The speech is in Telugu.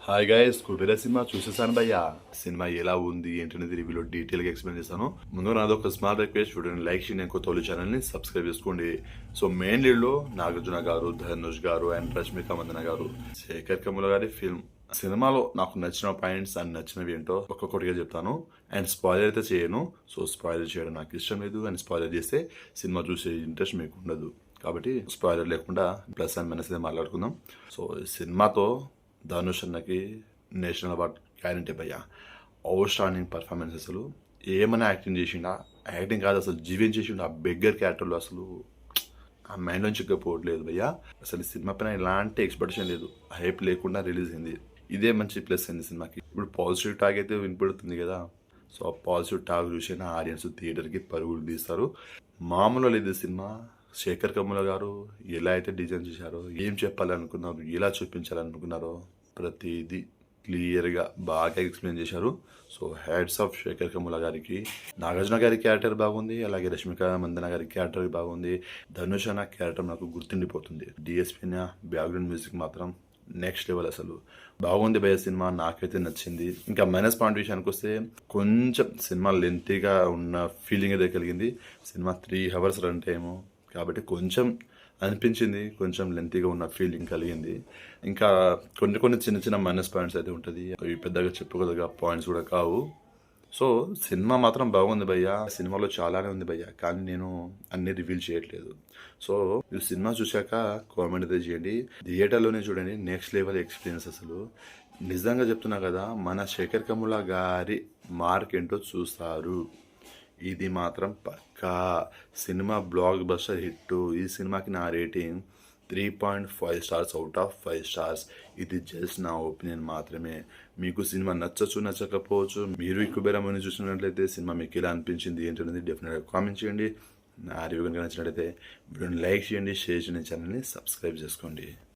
హాయ్ గైస్, కుబేర సినిమా చూసేసాను భయ్యా. సినిమా ఎలా ఉంది ఏంటనేది రివ్యూలో డీటెయిల్గా ఎక్స్ప్లెయిన్ చేస్తాను. ముందుగా నాది ఒక స్మాల్ రిక్వెస్ట్, చూడండి లైక్ చేయండి, ఇంకో తోలు ఛానల్ని సబ్స్క్రైబ్ చేసుకోండి. సో మెయిన్ లీడ్లో నాగార్జున గారు, ధనుష్ గారు అండ్ రష్మిక మందన గారు. శేఖర్ కమ్ముల గారి ఫిల్మ్. సినిమాలో నాకు నచ్చిన పాయింట్స్ అండ్ నచ్చినవి ఏంటో ఒక్కొక్కటిగా చెప్తాను. అండ్ స్పాయిలర్ అయితే చేయను. సో స్పాయిలర్ చేయడం నాకు ఇష్టం లేదు, అండ్ స్పాయిలర్ చేస్తే సినిమా చూసే ఇంట్రెస్ట్ మీకు ఉండదు. కాబట్టి స్పాయిలర్ లేకుండా ప్లస్ అండ్ మైనస్ అయితే మాట్లాడుకుందాం. సో సినిమాతో ధనుష్ అన్నకి నేషనల్ అవార్డ్ గ్యారంటీ భయ్యా. Out standing performance. అసలు ఏమైనా యాక్టింగ్ చేసిండా, యాక్టింగ్ కాదు అసలు జీవించేసిండు. ఆ బెగ్గర్ క్యారెక్టర్లో అసలు ఆ మైండ్ నుంచి పోవట్లేదు భయ్యా. అసలు సినిమా పైన ఎలాంటి ఎక్స్పెక్టేషన్ లేదు, హైప్ లేకుండా రిలీజ్ అయింది. ఇదే మంచి ప్లస్ అయింది సినిమాకి. ఇప్పుడు పాజిటివ్ టాక్ అయితే వినపడుతుంది కదా. సో ఆ పాజిటివ్ టాక్ చూసిన ఆడియన్స్ థియేటర్కి పరుగులు తీస్తారు. మామూలు లేదు సినిమా. శేఖర్ కమ్ముల గారు ఎలా అయితే డిజైన్ చేశారో, ఏం చెప్పాలనుకున్నారు, ఎలా చూపించాలనుకున్నారో ప్రతిదీ క్లియర్గా బాగా ఎక్స్ప్లెయిన్ చేశారు. So hats off Sekhar Kammula గారికి. నాగార్జున గారి క్యారెక్టర్ బాగుంది, అలాగే రష్మిక మందన గారి క్యారెక్టర్ బాగుంది. ధనుష్ అన్న క్యారెక్టర్ నాకు గుర్తుండిపోతుంది. డిఎస్పీ బ్యాక్గ్రౌండ్ మ్యూజిక్ మాత్రం నెక్స్ట్ లెవెల్. అసలు బాగుంది భయ సినిమా, నాకైతే నచ్చింది. ఇంకా మైనస్ పాయింట్ విషయానికి వస్తే కొంచెం సినిమా లెంతీగా ఉన్న ఫీలింగ్ అయితే కలిగింది. సినిమా 3 hours రన్ టైము కాబట్టి కొంచెం అనిపించింది, కొంచెం లెంతీగా ఉన్న ఫీలింగ్ కలిగింది. ఇంకా కొన్ని చిన్న చిన్న మైనస్ పాయింట్స్ అయితే ఉంటుంది. అవి పెద్దగా చెప్పుకోదగ్గ పాయింట్స్ కూడా కావు. సో సినిమా మాత్రం బాగుంది భయ్య. సినిమాలో చాలానే ఉంది భయ్య, కానీ నేను అన్ని రివీల్ చేయట్లేదు. సో మీరు సినిమా చూశాక కామెంట్ అయితే చేయండి. థియేటర్లోనే చూడండి, నెక్స్ట్ లెవెల్ ఎక్స్పీరియన్స్. అసలు నిజంగా చెప్తున్నా కదా, మన శేఖర్ కమ్ముల గారి మార్క్ ఏంటో చూస్తారు. ఇది మాత్రం పక్కా సినిమా బ్లాక్ బస్టర్ హిట్. ఈ సినిమాకి నా rating 3.5 stars out of 5 stars. ఇది జస్ట్ నా ఒపీనియన్ మాత్రమే. మీకు సినిమా నచ్చచ్చు నచ్చకపోవచ్చు. మీరు ఈ కుబేరమ్మని చూసినట్లయితే సినిమా మీకు ఎలా అనిపించింది ఏంటనేది డెఫినెట్గా కామెంట్ చేయండి. నా రివ్యూ కనుక నచ్చినట్లయితే వీడియోని లైక్ చేయండి, షేర్ చేయండి, ఛానల్ని సబ్స్క్రైబ్ చేసుకోండి.